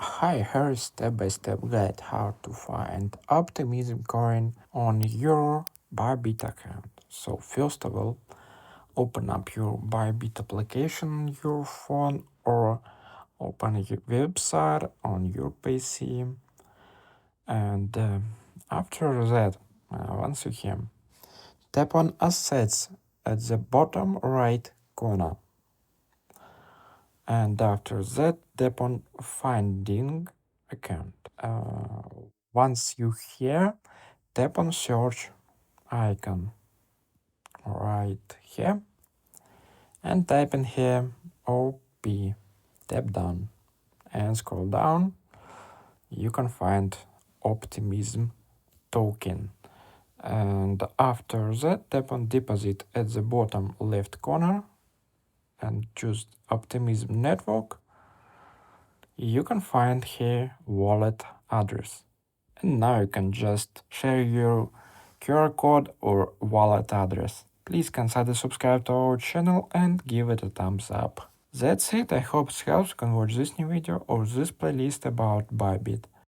Hi, here is step-by-step guide how to find Optimism coin on your Bybit account. So first of all, open up your Bybit application on your phone or open a website on your PC. And after that, once you can, tap on Assets at the bottom right corner. And after that, tap on Finding Account. Once you here, tap on Search icon right here and type in here OP. Tap down and scroll down. You can find Optimism token. And after that, tap on Deposit at the bottom left corner and choose Optimism Network. You can find here wallet address. And now you can just share your QR code or wallet address. Please consider subscribe to our channel and give it a thumbs up. That's it, I hope it helps. You can watch this new video or this playlist about Bybit.